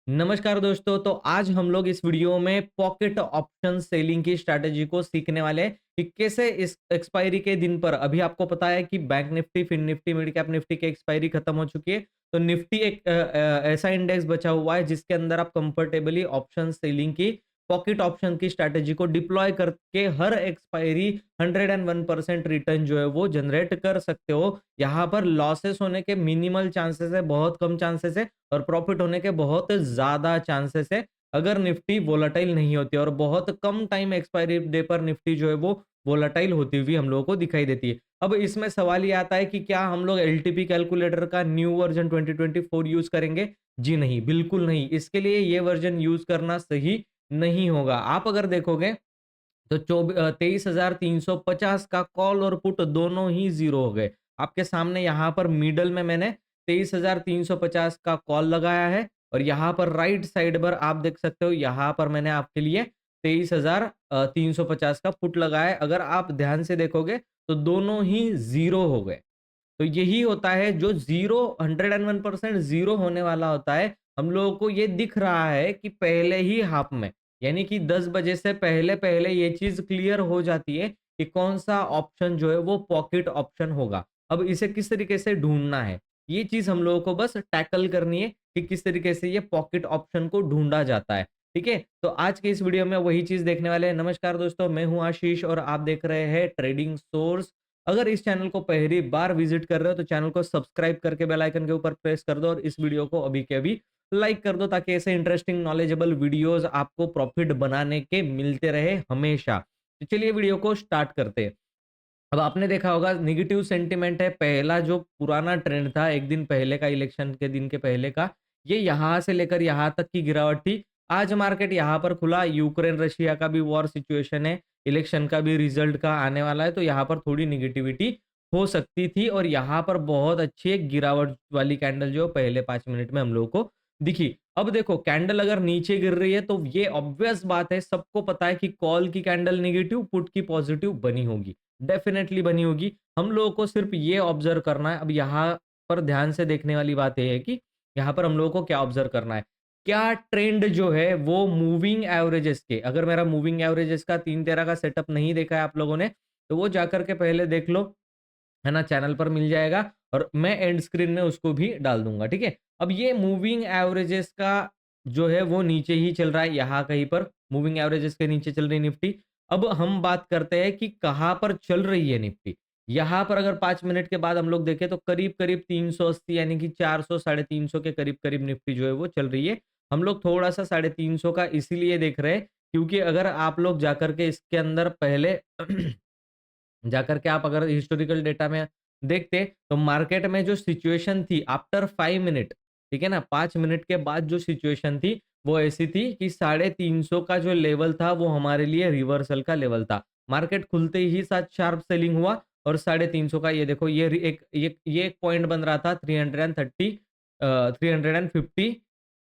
नमस्कार दोस्तों, तो आज हम लोग इस वीडियो में पॉकेट ऑप्शन सेलिंग की स्ट्रैटेजी को सीखने वाले हैं कि कैसे इस एक्सपायरी के दिन पर अभी आपको पता है कि bank nifty, fin nifty, mid cap nifty की एक्सपायरी खत्म हो चुकी है। तो निफ्टी एक ऐसा इंडेक्स बचा हुआ है जिसके अंदर आप कंफर्टेबली ऑप्शन सेलिंग की पॉकेट ऑप्शन की स्ट्रैटेजी को डिप्लॉय करके हर एक्सपायरी 101% रिटर्न जो है वो जनरेट कर सकते हो। यहाँ पर लॉसेस होने के मिनिमल चांसेस है, बहुत कम चांसेस है, और प्रॉफिट होने के बहुत ज़्यादा चांसेस है अगर निफ्टी वोलेटाइल नहीं होती, और बहुत कम टाइम एक्सपायरी डे पर निफ्टी जो है वो वोलेटाइल होती हुई हम लोगों को दिखाई देती है। अब इसमें सवाल ये आता है कि क्या हम लोग एलटीपी कैलकुलेटर का न्यू वर्जन 2024 यूज करेंगे? जी नहीं, बिल्कुल नहीं। इसके लिए ये वर्जन यूज करना सही नहीं होगा। आप अगर देखोगे तो 23,350 का कॉल और पुट दोनों ही ज़ीरो हो गए। आपके सामने यहाँ पर मिडल में मैंने 23,350 का कॉल लगाया है, और यहाँ पर राइट साइड पर आप देख सकते हो, यहाँ पर मैंने आपके लिए 23,350 का पुट लगाया है। अगर आप ध्यान से देखोगे तो दोनों ही ज़ीरो हो गए। तो यही होता है जो ज़ीरो 101% ज़ीरो होने वाला होता है, हम लोगों को ये दिख रहा है कि पहले ही हाफ में, यानी कि 10 बजे से पहले-पहले ये चीज़ क्लियर हो जाती है कि कौन-सा ऑप्शन जो है वो पॉकेट ऑप्शन होगा। अब इसे किस तरीके से ढूँढना है, ये चीज़ हम लोगों को बस टैकल करनी है कि किस तरीके से ये पॉकेट ऑप्शन को ढूँढा जाता है, ठीक है? तो आज के इस वीडियो में वही चीज़ देखने वाले हैं। नमस्कार दोस्तों, मैं हूँ आशीष और आप देख रहे हैं ट्रेडिंग सोर्स। अगर इस चैनल को पहली बार विजिट कर रहे हो तो चैनल को सब्सक्राइब करके बेल आइकन के ऊपर प्रेस कर दो, और इस वीडियो को अभी के अभी लाइक कर दो, ताकि ऐसे इंटरेस्टिंग नॉलेजेबल वीडियोस आपको प्रॉफिट बनाने के मिलते रहे हमेशा। तो चलिए वीडियो को स्टार्ट करते हैं। अब आपने देखा होगा नेगेटिव सेंटिमेंट है, पहला जो पुराना ट्रेंड था एक दिन पहले का, इलेक्शन के दिन के पहले का, ये यहाँ से लेकर यहाँ तक की गिरावट थी। आज मार्केट यहाँ पर खुला, यूक्रेन रशिया का भी वॉर सिचुएशन है, इलेक्शन का भी रिजल्ट का आने वाला है, तो यहाँ पर थोड़ी नेगेटिविटी हो सकती थी, और यहाँ पर बहुत अच्छी एक गिरावट वाली कैंडल जो पहले 5 मिनट में हम लोगों को दिखी। अब देखो कैंडल अगर नीचे गिर रही है तो ये ऑब्वियस बात है, सबको पता है कि कॉल की कैंडल नेगेटिव, पुट की पॉजिटिव बनी होगी, डेफिनेटली बनी होगी। हम लोगों को सिर्फ ये ऑब्जर्व करना है। अब यहाँ पर ध्यान से देखने वाली बात ये है कि यहाँ पर हम लोगों को क्या ऑब्जर्व करना है, क्या ट्रेंड जो है वो मूविंग एवरेजेस के, अगर मेरा मूविंग एवरेजेस का 3-13 का सेटअप नहीं देखा है आप लोगों ने, तो वो जाकर के पहले देख लो, है ना? चैनल पर मिल जाएगा, और मैं एंड स्क्रीन में उसको भी डाल दूँगा, ठीक है? अब ये मूविंग एवरेजेस का जो है वो नीचे ही चल रहा है, यहाँ कहीं पर मूविंग एवरेजेस के नीचे चल रही निफ्टी। अब हम बात करते हैं कि कहाँ पर चल रही है निफ्टी। यहाँ पर अगर 5 मिनट के बाद हम लोग देखें तो करीब-करीब 380, यानी कि 400 साढ़े 300 के करीब-करीब निफ्टी जो है वो चल रही है। हम लोग थोड़ा-सा 350 का इसीलिए देख रहे हैं क्योंकि अगर आप लोग जाकर के इसके अंदर पहले जाकर के आप अगर हिस्टोरिकल डेटा में देखते तो मार्केट में जो सिचुएशन थी आफ्टर 5 मिनट, ठीक है ना, 5 मिनट के बाद जो सिचुएशन थी वो ऐसी थी कि 350 का जो लेवल था वो हमारे लिए रिवर्सल का लेवल था। मार्केट खुलते ही साथ शार्प सेलिंग हुआ, और 350 का ये देखो, ये एक पॉइंट बन रहा था 330 350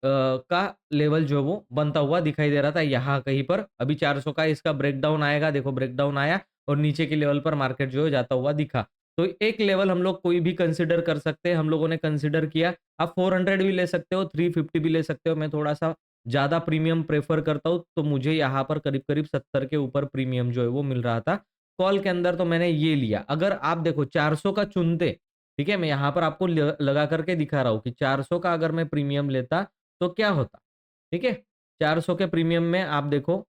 का लेवल जो वो बनता हुआ दिखाई दे रहा था यहाँ कहीं पर। अभी 400 का इसका ब्रेकडाउन आएगा, देखो ब्रेकडाउन आया, और नीचे के लेवल पर मार्केट जो है जाता हुआ दिखा। तो एक लेवल हम लोग कोई भी कंसीडर कर सकते हैं, हम लोगों ने कंसीडर किया। आप 400 भी ले सकते हो, 350 भी ले सकते हो। मैं थोड़ा-सा ज़्यादा प्रीमियम प्रेफ़र करता हूँ, तो मुझे यहाँ पर करीब-करीब 70 के ऊपर प्रीमियम जो है वो मिल रहा था। कॉल के अंदर तो मैंने ये लिया। अगर आप देखो 400 का चुनते, ठीक है? मैं यहाँ पर आपको लगा करके दिखा रहा हूँ कि 400 का अगर मैं प्रीमियम लेता तो क्या होता? ठीक है? 400 के प्रीमियम में आप देखो,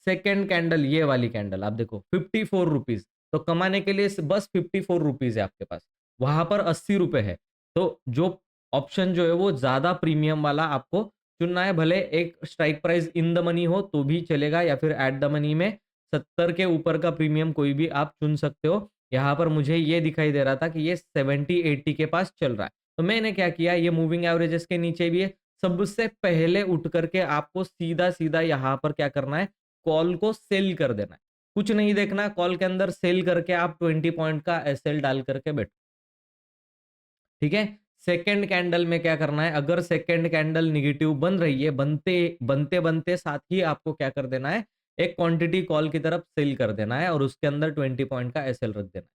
सेकंड कैंडल, ये वाली कैंडल आप देखो, ₹54, तो कमाने के लिए बस ₹54 है आपके पास। वहाँ पर ₹80 है। तो जो ऑप्शन जो है वो ज़्यादा प्रीमियम वाला आपको चुनना है, भले एक strike price in the money हो तो भी चलेगा, या फिर एट द मनी में 70 के ऊपर का प्रीमियम कोई भी आप चुन सकते हो। यहाँ पर मुझे ये दिखाई दे रहा था कि ये 70-80 के पास चल रहा है। तो मैंने क्या किया, ये मूविंग एवरेजेस के नीचे भी है, सबसे पहले उठ करके आपको सीधा-सीधा यहाँ पर क्या करना है, कॉल को सेल कर देना है। कुछ नहीं देखना, कॉल के अंदर सेल करके आप 20 पॉइंट का एसएल डाल करके बैठो, ठीक है? सेकंड कैंडल में क्या करना है, अगर सेकंड कैंडल नेगेटिव बन रही है, बनते-बनते साथ ही आपको क्या कर देना है, एक क्वांटिटी कॉल की तरफ सेल कर देना है, और उसके अंदर 20 पॉइंट का एसएल रख देना है।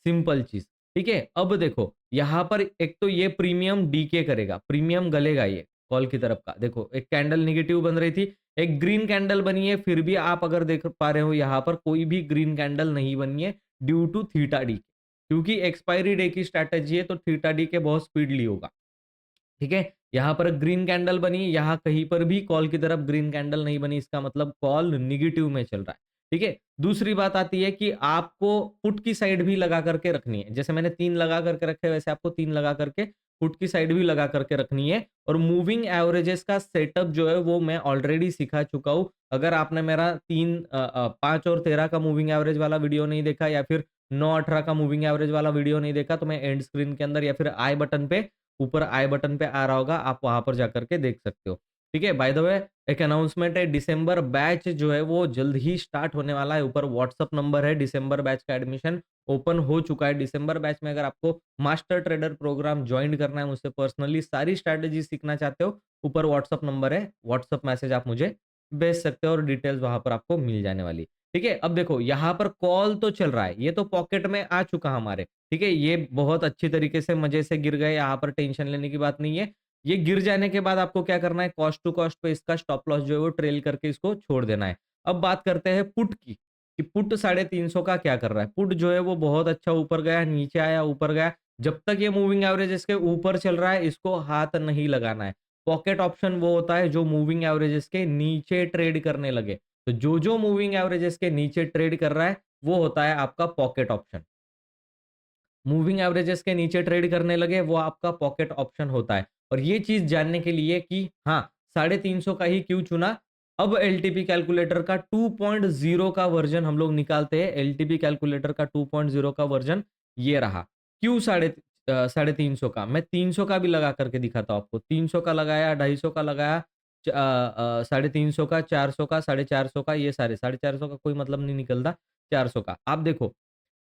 सिंपल चीज़, ठीक है? अब देखो, यहाँ पर एक तो ये प्रीमियम डीके करेगा, प्रीमियम गलेगा ये। कॉल की तरफ का। देखो एक कैंडल नेगेटिव बन रही थी, एक ग्रीन कैंडल बनी है, फिर भी आप अगर देख पा रहे हो यहाँ पर कोई भी ग्रीन कैंडल नहीं बनी है ड्यू टू थीटा डी, क्योंकि एक्सपायरी डे की स्ट्रैटेजी है तो थीटा डी के बहुत स्पीडली होगा। ठीक है, यहाँ पर ग्रीन कैंडल बनी, यहाँ कहीं पर भी कॉल की तरफ ग्रीन कैंडल नहीं बनी, इसका मतलब कॉल निगेटिव में चल रहा है। ठीक है, दूसरी बात आती है कि आपको पुट की साइड भी लगा करके रखनी है। जैसे मैंने 3 लगा करके रखे, वैसे आपको 3 लगा करके पुट की साइड भी लगा करके रखनी है। और मूविंग एवरेजेस का सेटअप जो है वो मैं ऑलरेडी सिखा चुका हूँ। अगर आपने मेरा 5 और 13 का मूविंग एवरेज वाला वीडियो नहीं देखा, या फिर 9-18 का मूविंग एवरेज वाला वीडियो नहीं देखा, तो मैं एंड स्क्रीन के अंदर या फिर आई बटन पे, ऊपर आई बटन पे आ रहा होगा, आप वहां पर जाकर के देख सकते हो। ठीक है, बाय द वे एक अनाउंसमेंट है, दिसंबर बैच जो है वो जल्द ही स्टार्ट होने वाला है। ऊपर व्हाट्सअप नंबर है, दिसंबर बैच का एडमिशन ओपन हो चुका है। दिसंबर बैच में अगर आपको मास्टर ट्रेडर प्रोग्राम ज्वाइन करना है, मुझसे पर्सनली सारी स्ट्रैटेजी सीखना चाहते हो, ऊपर व्हाट्सअप नंबर है, व्हाट्सअप मैसेज आप मुझे भेज सकते हो और डिटेल्स वहां पर आपको मिल जाने वाली। ठीक है, अब देखो यहाँ पर कॉल तो चल रहा है, ये तो पॉकेट में आ चुका हमारे। ठीक है, ये बहुत अच्छी तरीके से मजे से गिर गए, यहाँ पर टेंशन लेने की बात नहीं है। ये गिर जाने के बाद आपको क्या करना है, कॉस्ट टू कॉस्ट पे इसका स्टॉप लॉस जो है वो ट्रेल करके इसको छोड़ देना है। अब बात करते हैं पुट की, कि पुट 350 का क्या कर रहा है। पुट जो है वो बहुत अच्छा ऊपर गया, नीचे आया, ऊपर गया। जब तक ये मूविंग एवरेज इसके ऊपर चल रहा है, इसको हाथ नहीं लगाना है। पॉकेट ऑप्शन वो होता है जो मूविंग एवरेजेस के नीचे ट्रेड करने लगे। तो जो मूविंग एवरेजेस के नीचे ट्रेड कर रहा है वो होता है आपका पॉकेट ऑप्शन। मूविंग एवरेजेस के नीचे ट्रेड करने लगे वो आपका पॉकेट ऑप्शन होता है। और ये चीज जानने के लिए कि हाँ 350 का ही क्यों चुना, अब एलटीपी कैलकुलेटर का 2.0 का वर्जन हम लोग निकालते हैं। एलटीपी कैलकुलेटर का 2.0 का वर्जन ये रहा। क्यों 350 का, मैं 300 का भी लगा करके दिखाता हूँ आपको। 300 का लगाया, 250 का लगाया, 350 का, 400 का, 450 का, ये सारे 450 का कोई मतलब नहीं निकलता। 400 का आप देखो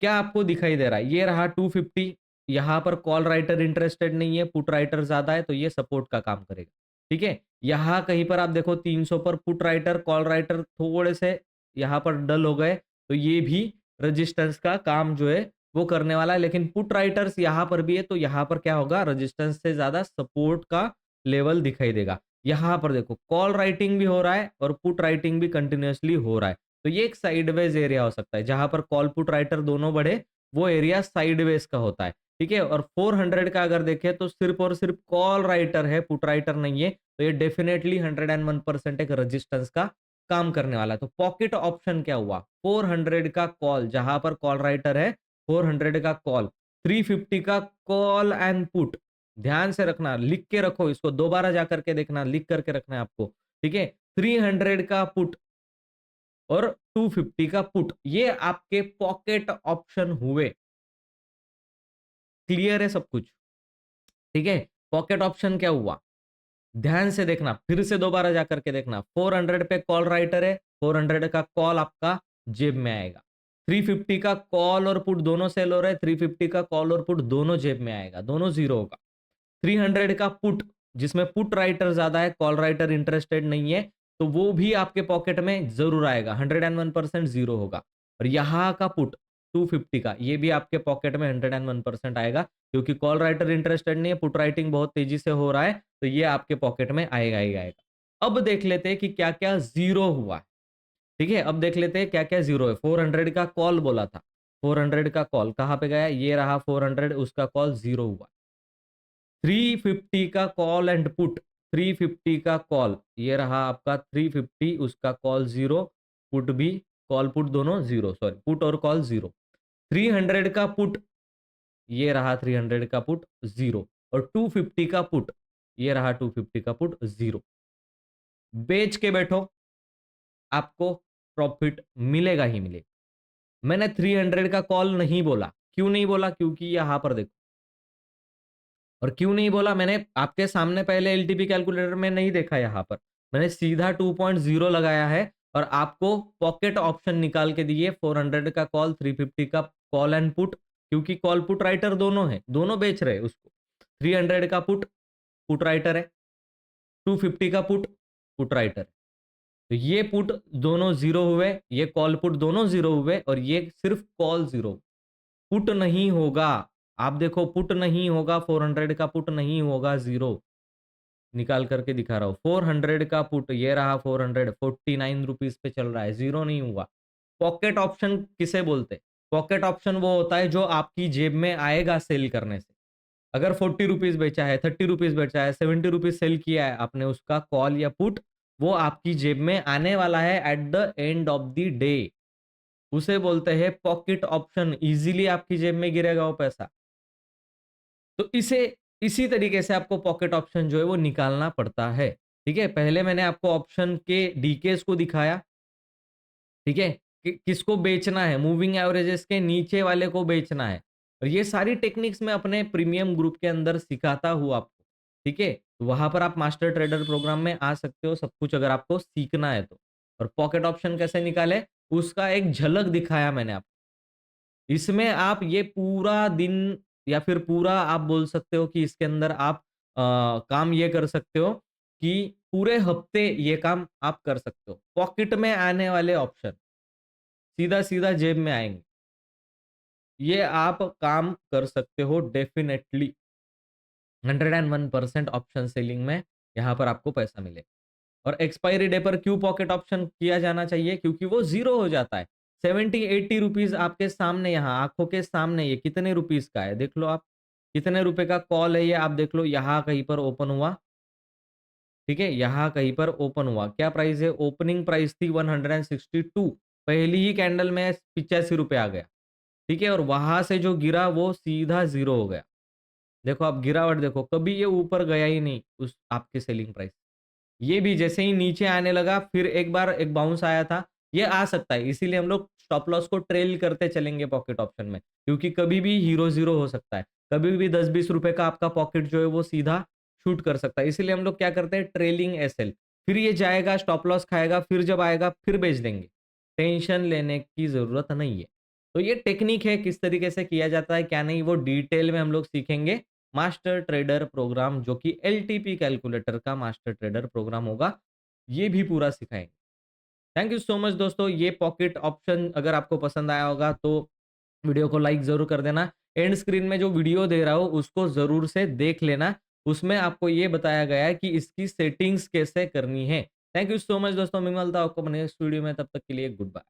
क्या आपको दिखाई दे रहा है, ये रहा 250। यहाँ पर कॉल राइटर इंटरेस्टेड नहीं है, पुट राइटर ज्यादा है, तो ये सपोर्ट का काम करेगा। ठीक है, यहाँ कहीं पर आप देखो 300 पर पुट राइटर कॉल राइटर थोड़े से यहाँ पर डल हो गए, तो ये भी रेजिस्टेंस का काम जो है वो करने वाला है। लेकिन पुट राइटर्स यहाँ पर भी है, तो यहाँ पर क्या होगा, रेजिस्टेंस से ज्यादा सपोर्ट का लेवल दिखाई देगा। यहाँ पर देखो कॉल राइटिंग भी हो रहा है और पुट राइटिंग भी कंटिन्यूअसली हो रहा है। तो ये एक साइडवेज एरिया हो सकता है, जहां पर कॉल पुट राइटर दोनों बढ़े, वो एरिया साइडवेज का होता है। ठीक है, और 400 का अगर देखें तो सिर्फ और सिर्फ कॉल राइटर है, पुट राइटर नहीं है। तो ये डेफिनेटली 101% एक रेजिस्टेंस का काम करने वाला है। तो पॉकेट ऑप्शन क्या हुआ, 400 का कॉल, जहां पर कॉल राइटर है 400 का कॉल, 350 का कॉल एंड पुट। ध्यान से रखना, लिख के रखो इसको, दोबारा जाकर के देखना, लिख करके रखना है आपको। ठीक है, 300 का पुट और 250 का पुट, ये आपके पॉकेट ऑप्शन हुए। क्लियर है सब कुछ? ठीक है, पॉकेट ऑप्शन क्या हुआ, ध्यान से देखना, फिर से दोबारा जाकर के देखना। 400 पे कॉल राइटर है, 400 का कॉल आपका जेब में आएगा। 350 का कॉल और पुट दोनों सेल हो रहे हैं, 350 का कॉल और पुट दोनों जेब में आएगा, दोनों जीरो होगा। 300 का पुट, जिसमें पुट राइटर ज्यादा है, कॉल राइटर इंटरेस्टेड नहीं है, तो वो भी आपके पॉकेट में जरूर आएगा, 101% जीरो होगा। और यहाँ का पुट 250 का, ये भी आपके पॉकेट में 101% आएगा, क्योंकि कॉल राइटर इंटरेस्टेड नहीं है, पुट राइटिंग बहुत तेजी से हो रहा है, तो ये आपके पॉकेट में आएगा ही आएगा। अब देख लेते हैं कि क्या क्या जीरो हुआ है। ठीक है, अब देख लेते हैं क्या क्या जीरो है। 400 का कॉल बोला था, 400 का कॉल कहाँ पे गया, ये रहा 400, उसका कॉल जीरो हुआ। 350 का कॉल एंड पुट, 350 का कॉल, ये रहा आपका 350, उसका कॉल जीरो, पुट भी, कॉल पुट दोनों जीरो, सॉरी पुट और कॉल जीरो। 300 का पुट, ये रहा 300 का पुट जीरो, और 250 का पुट, ये रहा 250 का पुट जीरो। बेच के बैठो, आपको प्रॉफिट मिलेगा ही मिलेगा। मैंने 300 का कॉल नहीं बोला, क्यों नहीं बोला, क्योंकि यहां पर देखो, और क्यों नहीं बोला, मैंने आपके सामने पहले एलटीपी कैलकुलेटर में नहीं देखा, यहाँ पर मैंने सीधा 2.0 लगाया है और आपको पॉकेट ऑप्शन निकाल के दिए। 400 का कॉल, 350 का कॉल एंड पुट, क्योंकि कॉल पुट राइटर दोनों है, दोनों बेच रहे हैं उसको। 300 का पुट, पुट राइटर है, 250 का पुट, पुट राइटर है। तो ये पुट दोनों जीरो हुए, ये कॉल पुट दोनों जीरो हुए, और ये सिर्फ कॉल जीरो, पुट नहीं होगा। आप देखो पुट नहीं होगा, 400 का पुट नहीं होगा जीरो। निकाल करके दिखा रहा हूँ। 400 का पुट ये रहा 400 ₹49 पे चल रहा है, ज़ीरो नहीं हुआ। पॉकेट ऑप्शन किसे बोलते हैं? पॉकेट ऑप्शन वो होता है जो आपकी जेब में आएगा सेल करने से। अगर ₹40 बेचा है, ₹30 बेचा है, ₹70 सेल किया है आपने उसका कॉल या पुट, वो आपकी जेब में आने वाला है at the end of the day. उसे बोलते हैं पॉकेट ऑप्शन, ईज़िली आपकी जेब में गिरेगा वो पैसा। तो इसी तरीके से आपको पॉकेट ऑप्शन जो है वो निकालना पड़ता है। ठीक है? पहले मैंने आपको ऑप्शन के डीकेस को दिखाया, ठीक है? कि किसको बेचना है, मूविंग एवरेजेस के नीचे वाले को बेचना है। और ये सारी टेक्निक्स मैं अपने प्रीमियम ग्रुप के अंदर सिखाता हूँ आपको, ठीक है? वहाँ पर आप मास्टर ट्रेडर प्रोग्राम में आ सकते हो, सब कुछ अगर आपको सीखना है तो। और पॉकेट ऑप्शन कैसे निकालें, उसका एक झलक दिखाया मैंने आपको। इसमें आप ये पूरा दिन या फिर पूरा आप बोल सकते हो कि इसके अंदर आप काम ये कर सकते हो कि पूरे हफ्ते ये काम आप कर सकते हो। पॉकेट में आने वाले ऑप्शन सीधा-सीधा जेब में आएँगे। ये आप काम कर सकते हो डेफ़िनेटली। 101% ऑप्शन सेलिंग में यहाँ पर आपको पैसा मिलेगा। और एक्सपायरी डे पर क्यों पॉकेट ऑप्शन किया जाना चाहिए? क्योंकि वो ज़ीरो हो जाता है। 70-80 आपके सामने यहाँ आँखों के सामने ये कितने रुपीज़ का है? देख लो आप। कितने रुपए का कॉल है ये आप देख लो यहाँ कहीं पर ओपन हुआ, ठीक है? यहाँ कहीं पर ओपन हुआ। क्या प्राइस है? ओपनिंग प्राइस थी 162, पहली ही कैंडल में ₹85 आ गया, ठीक है? और वहाँ से जो गिरा वो सीधा ज़ीरो हो गया। देखो आप गिरावट देखो, कभी ये ऊपर गया ही नहीं उस आपके सेलिंग प्राइस। ये भी जैसे ही नीचे आने लगा फिर एक बार एक बाउंस आया था, ये आ सकता है इसीलिए हम लोग स्टॉप लॉस को ट्रेल करते चलेंगे पॉकेट ऑप्शन में, क्योंकि कभी भी हीरो ज़ीरो हो सकता है। कभी भी 10-20 रुपए का आपका पॉकेट जो है वो सीधा शूट कर सकता है। इसीलिए हम लोग क्या करते हैं ट्रेलिंग एसएल, फिर ये जाएगा स्टॉप लॉस खाएगा, फिर जब आएगा फिर बेच देंगे। टेंशन लेने की ज़रूरत नहीं है। तो ये टेक्निक है किस तरीके से किया जाता है, क्या नहीं वो डिटेल में हम लोग सीखेंगे। मास्टर ट्रेडर प्रोग्राम जो कि एलटीपी कैलकुलेटर का मास्टर ट्रेडर प्रोग्राम होगा, ये भी पूरा सिखाएँगे। थैंक यू सो मच दोस्तों, ये पॉकेट ऑप्शन अगर आपको पसंद आया होगा तो वीडियो को लाइक ज़रूर कर देना। एंड स्क्रीन में जो वीडियो दे रहा हूँ उसको ज़रूर से देख लेना। उसमें आपको ये बताया गया है कि इसकी सेटिंग्स कैसे करनी है। थैंक यू सो मच दोस्तों, मैं मिलता हूँ आपको नेक्स्ट वीडियो में, तब तक के लिए गुड बाय।